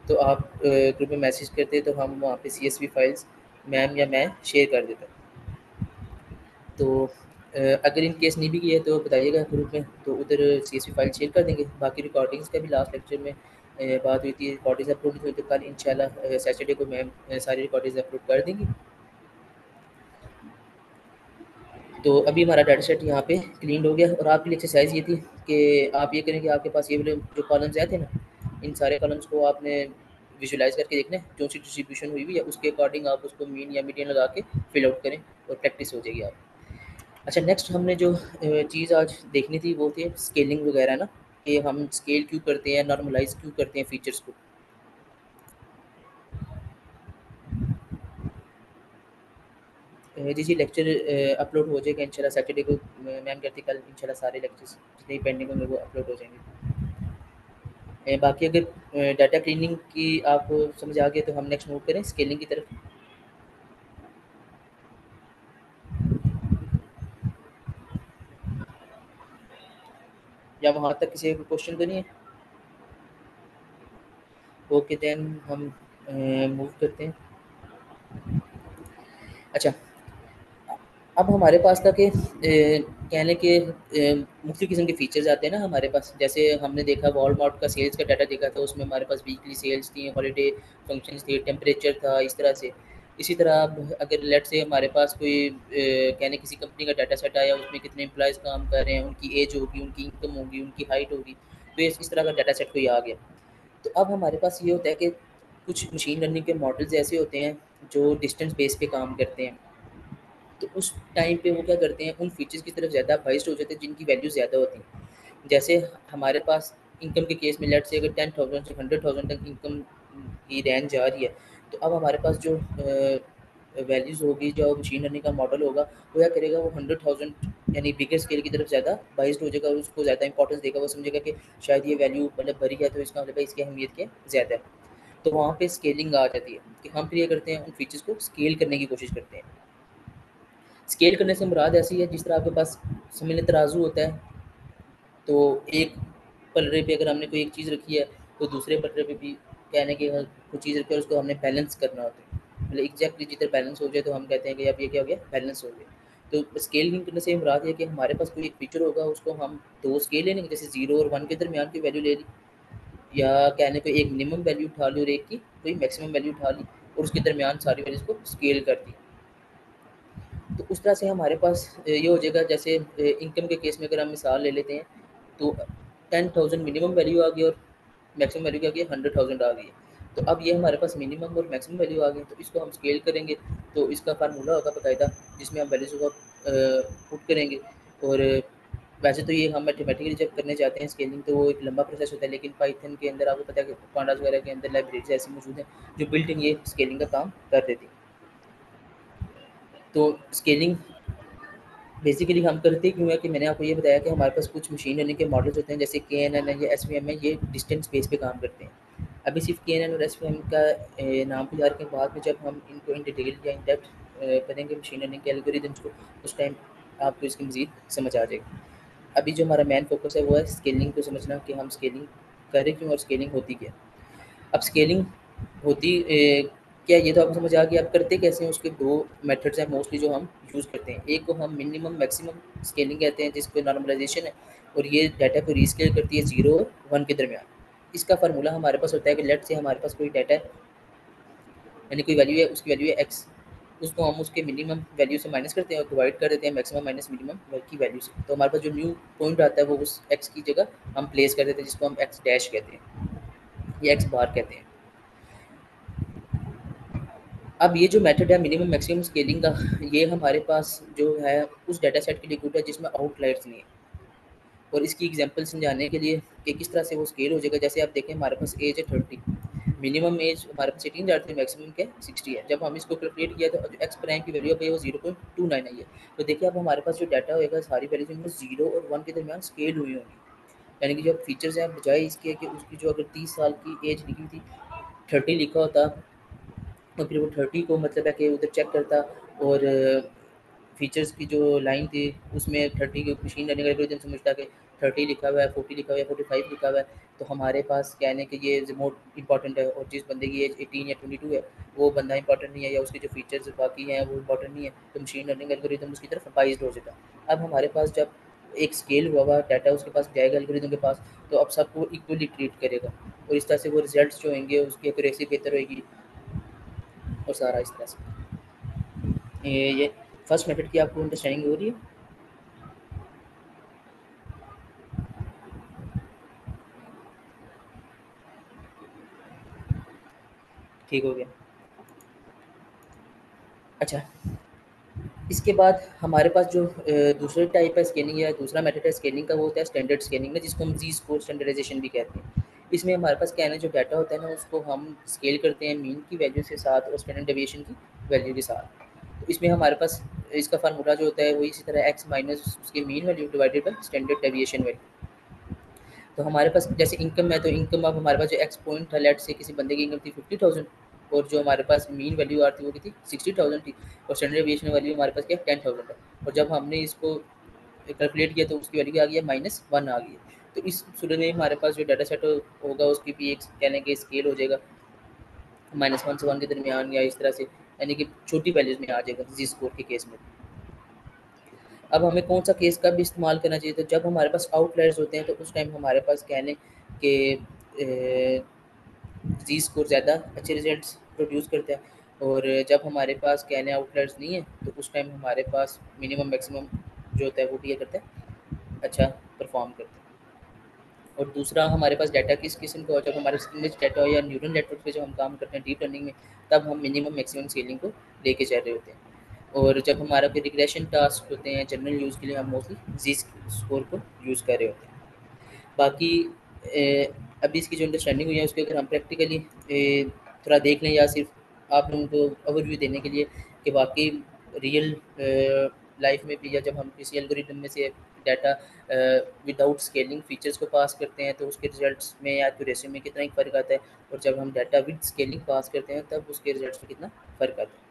तो आप ग्रुप में मैसेज करते तो हम वहाँ पे CSV फाइल्स मैम या मैं शेयर कर देता। तो अगर इन केस नहीं भी किया तो बताइएगा ग्रुप में तो उधर CSV फाइल शेयर कर देंगे। बाकी रिकॉर्डिंग्स का भी लास्ट लेक्चर में बात हुई थी रिकॉर्डिंग्स अपलोड नहीं हुई तो कल इंशाल्लाह सैटरडे को मैम सारी रिकॉर्डिंग्स अपलोड कर देंगी। तो अभी हमारा डाटा सेट यहाँ पे क्लीन हो गया और आपके लिए एक्सरसाइज ये थी कि आप ये करें कि आपके पास ये वाले जो कॉलम्स आए थे ना इन सारे कॉलम्स को आपने विजुलाइज करके देखना है जो सी डिस्ट्रीब्यूशन हुई हुई है उसके अकॉर्डिंग आप उसको मीन या मीडियन लगा के फिल आउट करें और प्रैक्टिस हो जाएगी आप। अच्छा नेक्स्ट हमने जो चीज़ आज देखनी थी वो थी स्केलिंग वगैरह ना कि हम स्केल क्यों करते हैं नॉर्मलाइज क्यों करते हैं फीचर्स को। जी जी लेक्चर अपलोड हो जाएगा इंशाल्लाह सैटरडे को मैम कहती कल इंशाल्लाह सारे लेक्चर्स जितने पेंडिंग होंगे वो अपलोड हो जाएंगे। बाकी अगर डाटा क्लीनिंग की आपको समझ आ गया तो हम नेक्स्ट मूव करें स्केलिंग की तरफ या वहाँ तक किसी को क्वेश्चन तो नहीं है। ओके देन हम मूव करते हैं। अच्छा अब हमारे पास था कि कहने के मुख्तलिफ़ किस्म के फ़ीचर्स आते हैं ना हमारे पास। जैसे हमने देखा वॉलमार्ट का सेल्स का डाटा देखा था, उसमें हमारे पास वीकली सेल्स थी, हॉलिडे फंक्शंस थे, टेम्परेचर था, इस तरह से। इसी तरह अब अगर लेट्स से हमारे पास कोई कहने किसी कंपनी का डाटा सेट आया, उसमें कितने एम्प्लॉइज़ काम कर रहे हैं, उनकी एज होगी, उनकी इनकम होगी, उनकी हाइट होगी, तो इस तरह का डाटा सेट कोई आ गया। तो अब हमारे पास ये होता है कि कुछ मशीन लर्निंग के मॉडल्स ऐसे होते हैं, जो डिस्टेंस बेस पे काम करते हैं। तो उस टाइम पे वो क्या करते हैं उन फीचर्स की तरफ ज़्यादा बाइस्ड हो जाते हैं जिनकी वैल्यू ज़्यादा होती है। जैसे हमारे पास इनकम के केस में लेट्स से अगर 10,000 से 100,000 तक इनकम की रेंज जा रही है तो अब हमारे पास जो वैल्यूज़ होगी जो मशीन लर्निंग का मॉडल होगा वो क्या करेगा वो 100,000 यानी बिगर स्केल की तरफ ज़्यादा बाइस्ड हो जाएगा और उसको ज़्यादा इंपॉर्टेंस देगा। वो समझेगा कि शायद ये वैल्यू मतलब बड़ी है तो इसका मतलब है इसकी अहमियत क्या ज़्यादा है। तो वहाँ पे स्केलिंग आ जाती है कि हम फिर ये करते हैं उन फीचर्स को स्केल करने की कोशिश करते हैं। स्केल करने से मुराद ऐसी है जिस तरह आपके पास समझ लें तराजू होता है तो एक पलड़े पे अगर हमने कोई एक चीज़ रखी है तो दूसरे पलड़े पे भी कहने की कुछ चीज़ रखी है और उसको हमने बैलेंस करना होता है मतलब एग्जैक्टली जिधर बैलेंस हो जाए तो हम कहते हैं कि अब ये क्या हो गया बैलेंस हो गया। तो स्केलिंग करने से मुराद है कि हमारे पास कोई एक फीचर होगा उसको हम दो स्केल ले लेंगे जैसे 0 और 1 के दरमियान की वैल्यू ले ली या कहने को एक मिनिमम वैल्यू उठा ली और एक की कोई मैक्सिमम वैल्यू उठा ली और उसके दरमियान सारी वैल्यूज़ को स्केल कर दी। तो उस तरह से हमारे पास ये हो जाएगा जैसे इनकम के केस में अगर हम मिसाल ले लेते हैं, तो 10,000 मिनिमम वैल्यू आ गई और मैक्सिमम वैल्यू क्या आ गई 100,000 आ गई है। तो अब ये हमारे पास मिनिमम और मैक्सिमम वैल्यू आ गई, तो इसको हम स्केल करेंगे, तो इसका फार्मूला होगा बाकायदा जिसमें हम वैल्यूज़ को पुट करेंगे। और वैसे तो ये हम मैथमेटिकली जब करने जाते हैं स्केलिंग, तो वो एक लंबा प्रोसेस होता है, लेकिन पाइथन के अंदर आपको पता है कि पांडास वगैरह के अंदर लाइब्रेरीज ऐसी मौजूद हैं जो बिल्ट इन ये स्केलिंग का काम कर देती हैं। तो स्केलिंग बेसिकली हम करते क्यों है कि मैंने आपको ये बताया कि हमारे पास कुछ मशीन लर्निंग के मॉडल्स होते हैं जैसे KNN है या SVM है, ये डिस्टेंस बेस पे काम करते हैं। अभी सिर्फ KNN और SVM का नाम पे यार के बाद में जब हम इनको इन डिटेल या इन डेप्थ करेंगे मशीन लर्निंग के एल्गोरिदम्स को, उस टाइम आपको इसकी मज़ीद समझ आ जाएगी। अभी जो हमारा मेन फोकस है वो है स्केलिंग को समझना कि हम स्केलिंग करें क्यों और स्केलिंग होती क्या है। अब स्केलिंग होती क्या ये तो आपको समझ आ गया। अब करते कैसे हैं उसके दो मेथड्स हैं मोस्टली जो हम यूज़ करते हैं। एक को हम मिनिमम मैक्सिमम स्केलिंग कहते हैं जिसको नॉर्मलाइजेशन है, और ये डाटा को रीस्केल करती है 0 और 1 के दरमियान। इसका फार्मूला हमारे पास होता है कि लेट से हमारे पास कोई डाटा है, यानी कोई वैल्यू है, उसकी वैल्यू है एक्स, उसको हम उसके मिनिमम वैल्यू से माइनस करते हैं और डिवाइड कर देते हैं मैक्सिमम माइनस मिनिमम की वैल्यू से। तो हमारे पास जो न्यू पॉइंट आता है वो उस एक्स की जगह हम प्लेस कर देते हैं, जिसको हम एक्स डैश कहते हैं या एक्स बार कहते हैं। अब ये जो मेथड है मिनिमम मैक्सिमम स्केलिंग का, ये हमारे पास जो है उस डाटा सेट के लिए गुड है जिसमें आउटलायर्स नहीं है। और इसकी एग्जांपल समझाने के लिए कि किस तरह से वो स्केल हो जाएगा, जैसे आप देखें हमारे पास एज है 30, मिनिमम एज हमारे पास 18 जाती है, मैक्सिमम क्या 60 है। जब हम इसको कैलकुलेट किया तो जो एक्स प्राइम की वैल्यू है वो 0.29 आई है। तो देखिए अब हमारे पास जो डाटा होगा सारी वैल्यूज इनमें 0 और 1 के दरमियान स्केल हुई होंगी, यानी कि जो फीचर्स हैं बजाय इसके कि उसकी जो अगर 30 साल की एज लिखी थी 30 लिखा होता, और फिर वो 30 को मतलब है कि उधर चेक करता, और फीचर्स की जो लाइन थी उसमें 30 की मशीन लर्निंग एल्गोरिथम समझता कि 30 लिखा हुआ है, 40 लिखा हुआ है, 45 लिखा हुआ है, तो हमारे पास कहने कि ये मोर इंपॉर्टेंट है, और जिस बंदे की एज 18 या 22 है वो बंदा इंपॉर्टेंट नहीं है, या उसके जो फीचर्स बाकी हैं वो इंपॉर्टेंट नहीं है, तो मशीन लर्निंग एल्गोरिथम उसकी तरफ बाइज्ड हो जाता है। अब हमारे पास जब एक स्केल हुआ हुआ डाटा उसके पास जाएगा एल्गोरिथम के पास, तो अब सबको इक्वली ट्रीट करेगा, और इस तरह से वो रिजल्ट्स जो होंगे उसकी एक्यूरेसी बेहतर होगी, और सारा इस तरह से ये फर्स्ट मेथड की आपको अंडरस्टैंडिंग हो रही है। ठीक हो गया। अच्छा, इसके बाद हमारे पास जो दूसरे टाइप है स्केलिंग या दूसरा मेथड है स्केलिंग का, वो होता है स्टैंडर्ड स्केलिंग में, जिसको हम जी स्कोर स्टैंडर्डाइजेशन भी कहते हैं। इसमें हमारे पास क्या है ना, जो डाटा होता है ना उसको हम स्केल करते हैं मीन की वैल्यू के साथ और स्टैंडर्ड डेविएशन की वैल्यू के साथ। तो इसमें हमारे पास इसका फार्मूला जो होता है वो इसी तरह एक्स माइनस उसकी mean value divided by standard deviation value. तो हमारे पास जैसे इनकम है, तो इनकम अब हमारे पास जो एक्स पॉइंट था, लेट से किसी बंदे की इनकम थी 50,000, और जो हमारे पास मीन वैल्यू आ रही थी वो कितनी 60,000 थी, और स्टैंडर्ड डेविएशन वैल्यू हमारे पास क्या 10,000 है। और जब हमने इसको कैलकुलेट किया तो उसकी वैल्यू क्या आ गई है -1 आ गई है। तो इस सूरत में हमारे पास जो डाटा सेट होगा उसकी भी एक कहने के स्केल हो जाएगा -1 से 1 के दरमियान, या इस तरह से, यानी कि छोटी वैल्यूज में आ जाएगा जी स्कोर के केस में। अब हमें कौन सा केस कब इस्तेमाल करना चाहिए, तो जब हमारे पास आउटलायर्स होते हैं तो उस टाइम हमारे पास कहने के जी स्कोर ज़्यादा अच्छे रिजल्ट्स प्रोड्यूस करता है, और जब हमारे पास कहने आउटलायर्स नहीं है तो उस टाइम हमारे पास मिनिमम मैक्सिमम जो होता है वो भी क्या करता है, अच्छा परफॉर्म करता है। और दूसरा हमारे पास डाटा किस किस्म का हो, जब हमारे इमेज डाटा हो या न्यूरल नेटवर्क पे जब हम काम करते हैं डीप लर्निंग में, तब हम मिनिमम मैक्सिमम स्केलिंग को लेके चल रहे होते हैं। और जब हमारा कोई रिग्रेशन टास्क होते हैं जनरल यूज़ के लिए, हम मोस्टली जी स्कोर को यूज़ कर रहे होते हैं। बाकी अभी इसकी जो अंडरस्टैंडिंग हुई है उसको अगर हम प्रैक्टिकली थोड़ा देख लें, या सिर्फ आप लोगों को ओवरव्यू देने के लिए कि वाकई रियल लाइफ में भी, या जब हम किसी एल्गोरिदम में से डाटा विदाउट स्केलिंग फीचर्स को पास करते हैं तो उसके रिजल्ट्स में या एक्यूरेसी में कितना ही फ़र्क आता है, और जब हम डाटा विद स्केलिंग पास करते हैं तब उसके रिजल्ट्स में कितना फ़र्क आता है।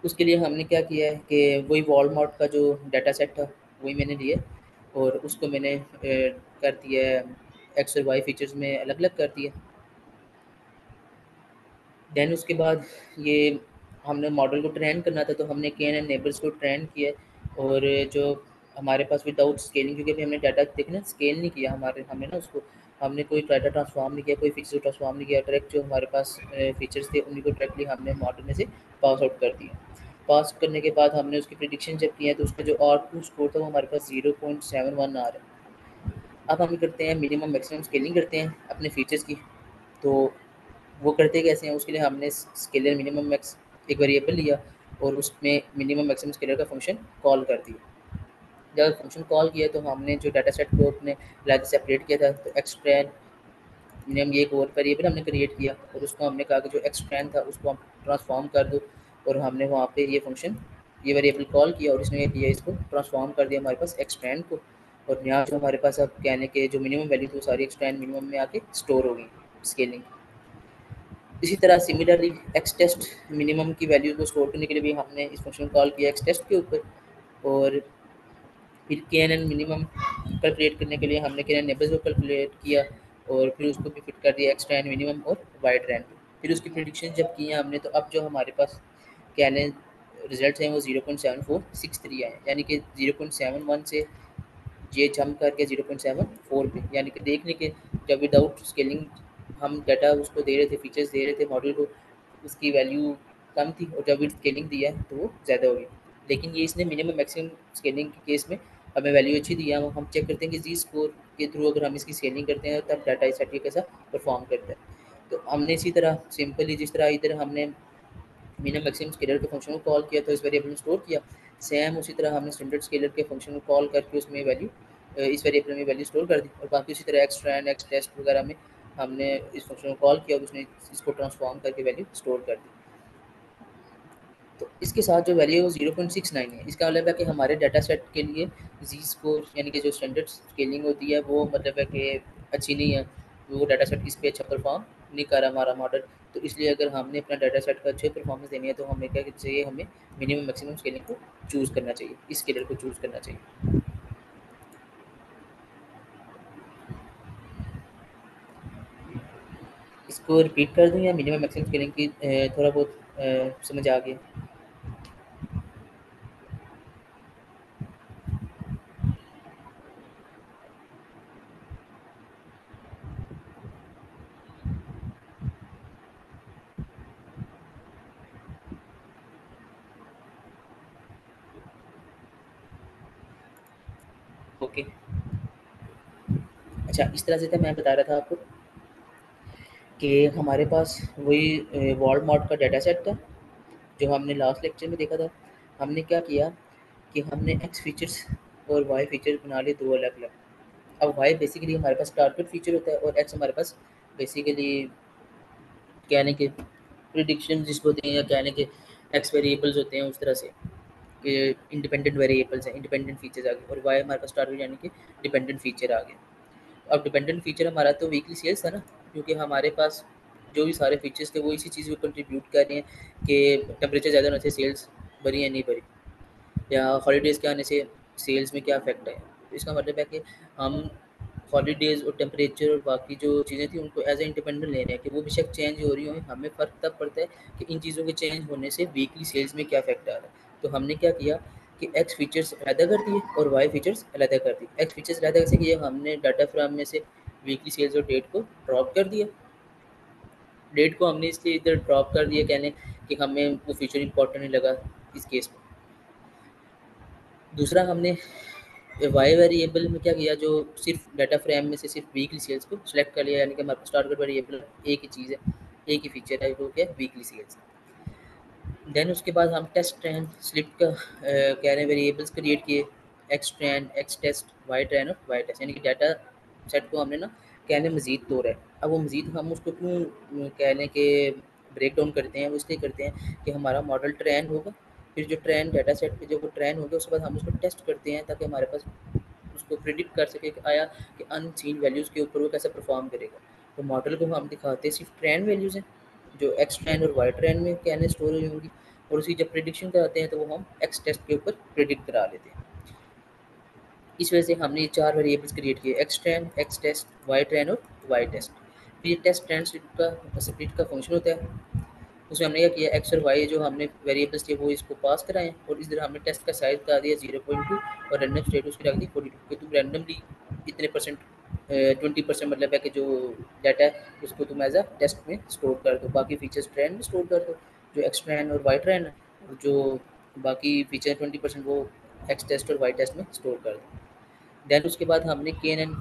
उसके लिए हमने क्या किया है कि वही वॉलमार्ट का जो डाटा सेट था वही मैंने लिया, और उसको मैंने कर दिया है एक्स और वाई फीचर्स में अलग अलग कर दिया। देन उसके बाद ये हमने मॉडल को ट्रेन करना था, तो हमने केन एंड नेबर्स को ट्रेन किया, और जो हमारे पास विदाउट स्केलिंग, क्योंकि अभी हमने डाटा देखना स्केल नहीं किया, हमारे हमने ना उसको हमने कोई डाटा ट्रांसफॉर्म नहीं किया, कोई फीचर ट्रांसफॉर्म नहीं किया, डायरेक्ट जो हमारे पास फीचर्स थे उन्हीं को डायरेक्टली हमने मॉडल में से पास आउट कर दिया। पास करने के बाद हमने उसकी प्रिडिक्शन चेक की है, तो उसका जो आउटपुट स्कोर था वो हमारे पास 0.71 आ रहा है। अब हम करते हैं मिनिमम मैक्सिमम स्केलिंग करते हैं अपने फीचर्स की। तो वो करते कैसे हैं, उसके लिए हमने स्केलर मिनिमम मैक्स एक वेरिएबल लिया और उसमें मिनिमम मैक्सिमम स्केलर का फंक्शन कॉल कर दिया। जब फंक्शन कॉल किया तो हमने जो डाटा सेट को अपने अलग सेपरेट किया था, तो एक्सट्रैक्ट ने हम ये एक और वेरिएबल हमने क्रिएट किया और उसको हमने कहा कि जो एक्सट्रैंड था उसको हम ट्रांसफॉर्म कर दो, और हमने वहाँ पे ये फंक्शन ये वेरिएबल कॉल किया और इसने ये किया, इसको ट्रांसफॉर्म कर दिया हमारे पास एक्सट्रैंड को। और यहाँ जो हमारे पास अब कहने के जो मिनिमम वैल्यू थी वो सारी एक्सट्रैंड मिनिमम में आके स्टोर हो गई स्केलिंग। इसी तरह सिमिलरली एक्स टेस्ट मिनिमम की वैल्यू को स्टोर करने के लिए भी हमने इस फंक्शन कॉल किया एक्स टेस्ट के ऊपर। और फिर के एन एन मिनिमम कैलकुलेट करने के लिए हमने के एन नेबर्स को कैलकुलेट किया और फिर उसको भी फिट कर दिया एक्स्ट्रा एन मिनिमम और वाइड रैंड। फिर उसकी प्रिडिक्शन जब की है हमने, तो अब जो हमारे पास के एन एन रिजल्ट हैं वो 0.7463 आए, यानी कि 0.71 से ये जंप करके 0.74 पे, यानी कि देखने के जब विदाउट स्केलिंग हम डाटा उसको दे रहे थे, फीचर्स दे रहे थे मॉडल को, उसकी वैल्यू कम थी और जब स्केलिंग दिया है तो वो ज़्यादा हो गई। लेकिन ये इसने मिनिमम मैक्सिमम स्केलिंग के केस में हमें वैल्यू अच्छी दी है। हम चेक करते हैं कि जी स्कोर के थ्रू अगर हम इसकी स्केलिंग करते हैं तब डाटा सेट ये कैसा परफॉर्म करता है। तो हमने इसी तरह सिंपली जिस तरह इधर हमने मिनिमम मैक्सिमम स्केलर के फंक्शन को कॉल किया तो इस वेरिएबल में स्टोर किया, सेम उसी तरह हमने स्टैंडर्ड स्केलर के फंक्शन को कॉल करके उसमें वैल्यू इस वेरिएबल में वैल्यू स्टोर कर दी, और बाकी उसी तरह एक्स्ट्रा एंड एक्स टेस्ट वगैरह में हमने इस फंक्शन को कॉल किया और उसने इसको ट्रांसफॉर्म करके वैल्यू स्टोर कर दी। तो इसके साथ जो वैल्यू है वो 0.69 है। इसका मतलब है कि हमारे डाटा सेट के लिए जी स्कोर यानी कि जो स्टैंडर्ड स्केलिंग होती है वो मतलब है कि अच्छी नहीं है, वो डाटा सेट इस पे अच्छा परफॉर्म नहीं कर रहा हमारा मॉडल। तो इसलिए अगर हमने अपना डाटा सेट का अच्छे परफॉर्मेंस देनी है तो हमें क्या चाहिए, हमें मिनिमम मैक्सिमम स्केलिंग को चूज़ करना चाहिए, इस स्केलर को चूज़ करना चाहिए। इसको रिपीट कर दूँ या मिनिमम मैक्सिमम स्केलिंग की थोड़ा बहुत समझ आ गया? ओके। अच्छा, इस तरह से था मैं बता रहा था आपको कि हमारे पास वही वर्ल्ड मॉड का डाटा सेट था जो हमने लास्ट लेक्चर में देखा था। हमने क्या किया कि हमने एक्स फीचर्स और वाई फीचर्स बना लिए दो अलग अलग। अब वाई बेसिकली हमारे पास टारगेट फीचर होता है और एक्स हमारे पास बेसिकली कहने के प्रिडिक्शन जिसको होते हैं, या कहने के एक्स वेरिएबल्स होते हैं उस तरह से कि इंडिपेंडेंट वेरिएबल्स हैं, इंडिपेंडेंट फीचर्स आ गए, और वाई हमारे पास टारगेट यानी कि डिपेंडेंट फीचर आ गए। अब डिपेंडेंट फीचर हमारा तो वीकली सेल्स था ना, क्योंकि हमारे पास जो भी सारे फीचर्स थे वो इसी चीज़ को कंट्रीब्यूट कर रहे हैं कि टेम्परेचर ज़्यादा होने से सेल्स बढ़ी या नहीं बढ़ी, या हॉलीडेज़ के आने से सेल्स में क्या इफेक्ट है। तो इसका मतलब है कि हम हॉलीडेज़ और टेम्परेचर और बाकी जो चीज़ें थी उनको एज ए इंडिपेंडेंट ले रहे हैं कि वो बेशक चेंज हो रही हो, हमें फ़र्क तब पड़ता है कि इन चीज़ों के चेंज होने से वीकली सेल्स में क्या इफेक्ट आ रहा है। तो हमने क्या किया कि एक्स फीचर्स अलहदा कर दिए और वाई फीचर्स अलहदा कर दिए। एक्स फीचर्स अलहदा कैसे किए, हमने डाटा फ्रेम में से वीकली सेल्स और डेट को ड्रॉप कर दिया। डेट को हमने इसलिए इधर ड्रॉप कर दिया, कहने कि हमें वो फीचर इंपॉर्टेंट नहीं लगा इस केस में। दूसरा हमने वाई वेरिएबल में क्या किया, जो सिर्फ डाटा फ्रेम में से सिर्फ वीकली सेल्स को सिलेक्ट कर लिया, यानी कि हमारे पास टारगेट वेरिएबल एक ही चीज़ है, एक ही फीचर है, वो क्या है, वीकली सेल्स। देन उसके बाद हम टेस्ट ट्रेंड स्लिप का कह रहे हैं वेरिएबल्स क्रिएट किए, X train X test Y train और वाई टेस्ट, यानी कि डाटा सेट को हमने ना कहने मज़ीद तोड़ा है। अब वो मज़ीद हम उसको क्यों कहने के ब्रेक डाउन करते हैं, वो इसलिए करते हैं कि हमारा मॉडल ट्रेंड होगा, फिर जो ट्रेंड डाटा सेट पे जो वो ट्रेंड होगा उसके बाद हम उसको टेस्ट करते हैं ताकि हमारे पास उसको प्रिडिक्ट कर सके कि आया कि अनसीन वैल्यूज़ के ऊपर वो कैसे परफॉर्म करेगा। तो मॉडल को हम दिखाते हैं सिर्फ ट्रेंड वैल्यूज़ हैं जो एक्स ट्रेंड और वाई ट्रेंड में कहने स्टोर हुई होंगी, और उसकी जब प्रिडिक्शन कराते हैं तो वो हम एक्स टेस्ट के ऊपर प्रिडिक्ट करा लेते हैं। इस वजह से हमने ये चार वेरिएबल्स क्रिएट किए, X train X test Y train और वाई टेस्ट। फिर ये टेस्ट ट्रेंड स्प्लिट का फंक्शन होता है, उसमें हमने क्या किया, एक्स और वाई जो हमने वेरिएबल्स थे वो इसको पास कराएं और इस तरह हमने टेस्ट का साइज बता दिया 0.2 और रैंडम स्टेट उसकी रख दी 42 कि तुम रैंडमली इतने परसेंट 20% मतलब है कि जो डाटा है उसको तुम एज अ टेस्ट में स्टोर कर दो, बाकी फीचर्स ट्रेंड में स्टोर कर दो, जो एक्स ट्रेंड और वाई ट्रेंड है, जो बाकी फीचर 20% वो एक्स टेस्ट और वाई टेस्ट में स्टोर कर दें। देन उसके बाद हमने के एन एन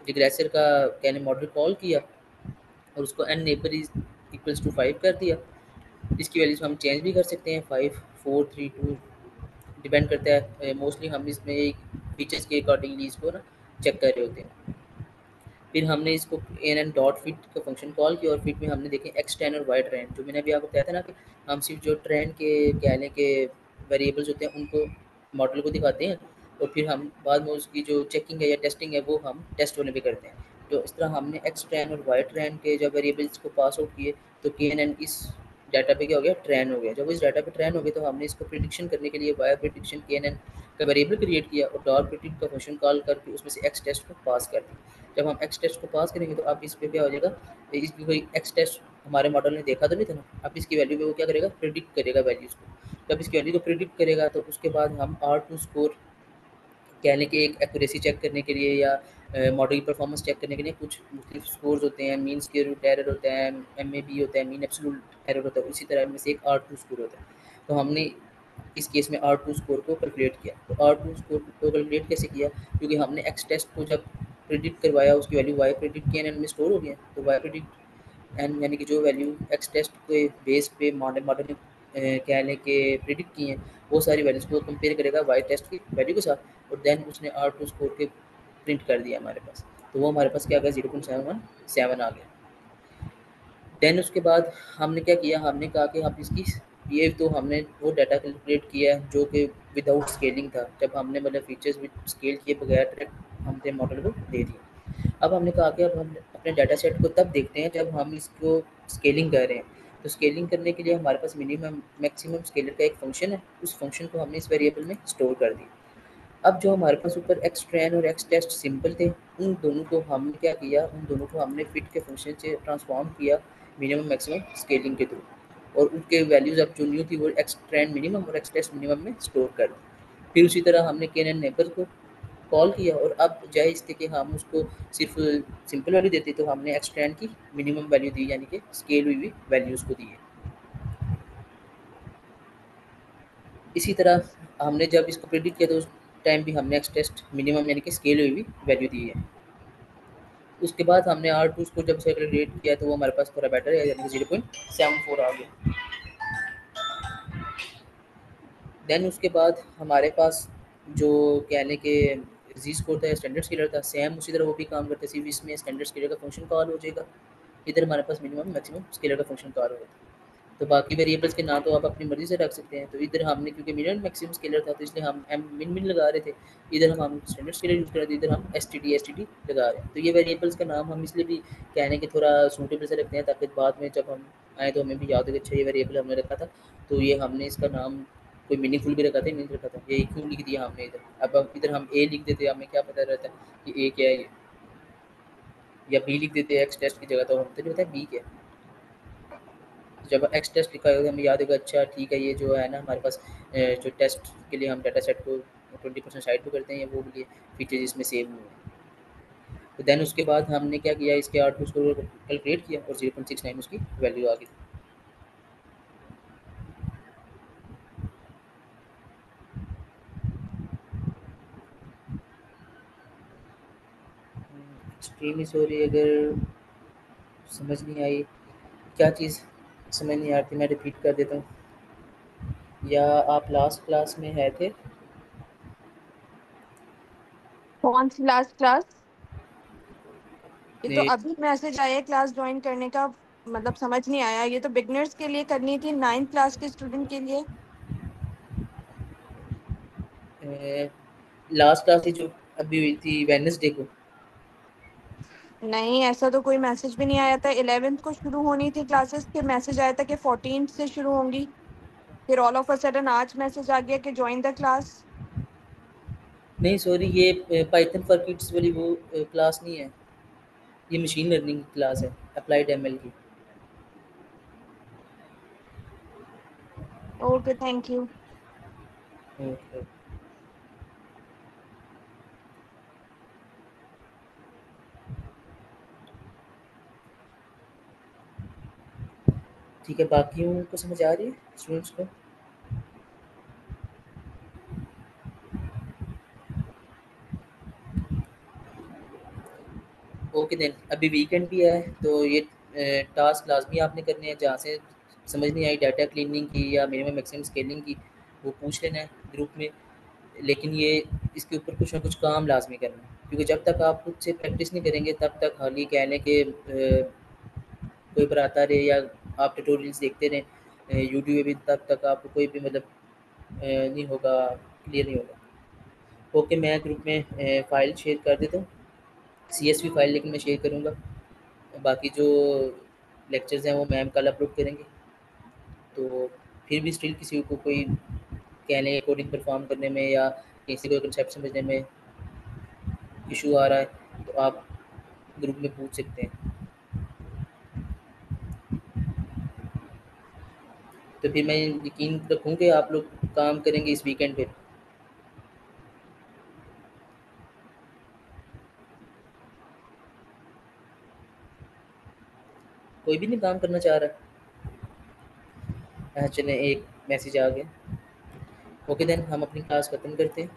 रिग्रेसर का के एन एन मॉडल कॉल किया और उसको n neighbour is equals to 5 कर दिया। इसकी वैल्यूज हम चेंज भी कर सकते हैं, 5 4 3 2, डिपेंड करता है। मोस्टली हम इसमें फीचर्स के अकॉर्डिंगली इसको ना चेक कर रहे होते हैं। फिर हमने इसको एन एन डॉट फिट का फंक्शन कॉल किया और फिट में हमने देखे एक्स ट्रेन और वाई ट्रेन, जो मैंने अभी आपको बताया था ना कि हम सिर्फ जो ट्रेन के कहने के वेरिएबल्स होते हैं उनको मॉडल को दिखाते हैं और फिर हम बाद में उसकी जो चेकिंग है या टेस्टिंग है वो हम टेस्ट होने पे करते हैं। तो इस तरह हमने एक्स ट्रेन और वाई ट्रेन के जब वेरिएबल्स को पास आउट किए तो के एन एन इस डाटा पे क्या हो गया, ट्रेन हो गया। जब इस डाटा पे ट्रेन हो गया तो हमने इसको प्रिडिक्शन करने के लिए वाया प्रिडिक्शन के एन एन का वेरिएबल क्रिएट किया और डॉट प्रिडिक्ट का फंक्शन कॉल करके उसमें से एक्स टेस्ट को पास कर दिया। जब हम एक्स टेस्ट को पास करेंगे तो अब इस पे क्या हो जाएगा, इसकी कोई एक्स टेस्ट हमारे मॉडल ने देखा तो नहीं था ना, अब इसकी वैल्यू पे वो क्या करेगा, प्रिडिक्ट करेगा वैल्यूज़ को। जब इसकी वैल्यू को प्रिडिक्ट करेगा तो उसके बाद हम आर टू स्कोर कहने के एक एक्यूरेसी चेक करने के लिए या मॉडल की परफॉर्मेंस चेक करने के लिए कुछ मुख्तलिफ स्कोर्स होते हैं। मीन स्क्वायर रूट एरर होता है, एम ए बी होता है, मीन एब्सोल्यूट एरर होता है, इसी तरह में से एक आर टू स्कोर होता है। तो हमने इस केस में आर टू स्कोर को कैलकुलेट किया। तो आर टू स्कोर को कैलकुलेट कैसे किया, क्योंकि हमने एक्स टेस्ट को जब प्रिडिक्ट करवाया उसकी वैल्यू वाई प्रिडिक्ट की एन में स्टोर हो गया। तो वाई प्रिडिक्ट एन यानी कि जो वैल्यू एक्स टेस्ट के बेस पे मॉडल मॉडल ने क्या लें कि प्रिडिक्ट की हैं, वो सारी वैल्यूज़ को कंपेयर करेगा वाई टेस्ट की वैल्यू के साथ और देन उसने आर टू स्कोर के प्रिंट कर दिया हमारे पास। तो वो हमारे पास क्या आ गया, 0.717 आ गया। देन उसके बाद हमने क्या किया, हमने कहा कि हम इसकी ये तो हमने वो डाटा कैलकुलेट किया है जो कि विदाउट स्केलिंग था। जब हमने मतलब फीचर्स विद स्केल किए बगैर डायरेक्ट हमने मॉडल को दे दिया। अब हमने कहा कि अब हम अपने डाटा सेट को तब देखते हैं जब हम इसको स्केलिंग कर रहे हैं। तो स्केलिंग करने के लिए हमारे पास मिनिमम मैक्सिमम स्केलर का एक फंक्शन है, उस फंक्शन को हमने इस वेरिएबल में स्टोर कर दिया। अब जो हमारे पास ऊपर एक्स ट्रेन और एक्स टेस्ट सिंपल थे, उन दोनों को हमने क्या किया, उन दोनों को हमने फिट के फंक्शन से ट्रांसफॉर्म किया मिनिमम मैक्सिमम स्केलिंग के थ्रू और उनके वैल्यूज़ अब जो न्यू थी वो एक्स ट्रेन मिनिमम और एक्स टेस्ट मिनिमम में स्टोर कर दी। फिर उसी तरह हमने के एन नेबर को कॉल किया और अब बजाय इसके कि हम उसको सिर्फ सिंपल वैल्यू देते तो हमने एक्स ट्रेन की मिनिमम वैल्यू दी, यानी कि स्केल हुई हुई वैल्यूज़ को दी है। इसी तरह हमने जब इसको प्रेडिक्ट किया तो उस टाइम भी हमने एक्स टेस्ट मिनिमम यानी कि स्केल हुई हुई वैल्यू दी है। उसके बाद हमने आर टू को जब से कैलकुलेट किया तो वो हमारे पास थोड़ा बेटर है, यानी कि 0.74 आ गया। देन उसके बाद हमारे पास जो कहने के जी स्कोर था, स्टैंडर्ड स्केलर था, सेम उसी तरह वो भी काम करते, सिर्फ इसमें स्टैंडर्ड स्केलर का फंक्शन कॉल हो जाएगा, इधर हमारे पास मिनिमम मैक्सिमम स्केलर का फंक्शन कॉल होगा। तो बाकी वेरिएबल्स के ना तो आप अपनी मर्ज़ी से रख सकते हैं। तो इधर हमने क्योंकि मिनिमम मैक्सिमम स्केलर था तो इसलिए हम एम मिन मिन लगा रहे थे। इधर हम स्टैंडर्ड स्केलर यूज़ कर रहे थे, इधर हम एसटीडी लगा रहे हैं। तो ये वेरिएबल्स का नाम हम इसलिए भी कहने के थोड़ा सूटेबल से रखते हैं ताकि बाद में जब हम आए तो हमें भी याद हो कि अच्छा ये वेरिएबल हमने रखा था। तो ये हमने इसका नाम कोई मीनिंगफुल भी रखा था, नहीं रखा था, ये क्यों लिख दिया हमने इधर। अब इधर हम ए लिख देते, हमें क्या पता रहता कि ए क्या है, या बी लिख देते एक्स टेस्ट की जगह, तो हम तो नहीं पता बी क्या है। जब एक्स टेस्ट लिखा होगा हमें याद होगा अच्छा ठीक है, ये जो है ना हमारे पास जो टेस्ट के लिए हम डाटा सेट को 20% साइड पे करते हैं, वो लिए फीचर्स इसमें सेव हुए हैं। तो देन उसके बाद हमने क्या किया, इसके आर टू स्कोर कैलकुलेट किया और 0.69 उसकी वैल्यू आ गई। एक्सट्रीमली सॉरी अगर समझ नहीं आई, क्या चीज़ समझ नहीं आ रही थी, मैं रिपीट कर देता हूँ। या आप लास्ट क्लास में है थे? कौन सी लास्ट क्लास? ये तो ने अभी मैसेज आया है क्लास ज्वाइन करने का। मतलब समझ नहीं आया, ये तो बिगनर्स के लिए करनी थी, 9th क्लास के स्टूडेंट के लिए। लास्ट क्लास थी जो अभी हुई थी वेडनेसडे को। नहीं, ऐसा तो कोई मैसेज भी नहीं आया था। 11th को शुरू होनी थी क्लासेस, फिर मैसेज आया था कि 14th से शुरू होंगी। फिर ऑल ऑफ अ सडन आज मैसेज आ गया कि ज्वाइन द क्लास। नहीं सॉरी, ये पाइथन फॉर किड्स वाली वो क्लास नहीं है, ये मशीन लर्निंग की क्लास है, अप्लाइड एमएल की। Okay, thank you. ओके। ठीक है, बाकियों को समझ आ रही है स्टूडेंट्स को? ओके देन, अभी वीकेंड भी है तो ये टास्क लाज़मी आपने करने हैं, जहाँ से समझ नहीं आई डाटा क्लीनिंग की या मिनिमम मैक्सिमम स्केलिंग की, वो पूछ लेना है ग्रुप में। लेकिन ये इसके ऊपर कुछ ना कुछ काम लाज़मी करना है, क्योंकि जब तक आप खुद से प्रैक्टिस नहीं करेंगे तब तक खाली कहने के कोई बनाता रहे या आप ट्यूटोरियल्स देखते रहें यूट्यूब पे भी, तब तक आपको कोई भी मतलब नहीं होगा, क्लियर नहीं होगा। ओके, मैं ग्रुप में फ़ाइल शेयर कर देता हूँ, सीएसवी फ़ाइल लेकिन मैं शेयर करूँगा। बाकी जो लेक्चर्स हैं वो मैम कल अपलोड करेंगे। तो फिर भी स्टिल किसी को कोई कहने कोडिंग परफॉर्म करने में या किसी को कंसेप्ट समझने में इशू आ रहा है तो आप ग्रुप में पूछ सकते हैं। तो फिर मैं यकीन रखूँ कि आप लोग काम करेंगे इस वीकेंड पे। कोई भी नहीं काम करना चाह रहा। चलें, एक मैसेज आ गया। ओके देन, हम अपनी क्लास ख़त्म करते हैं।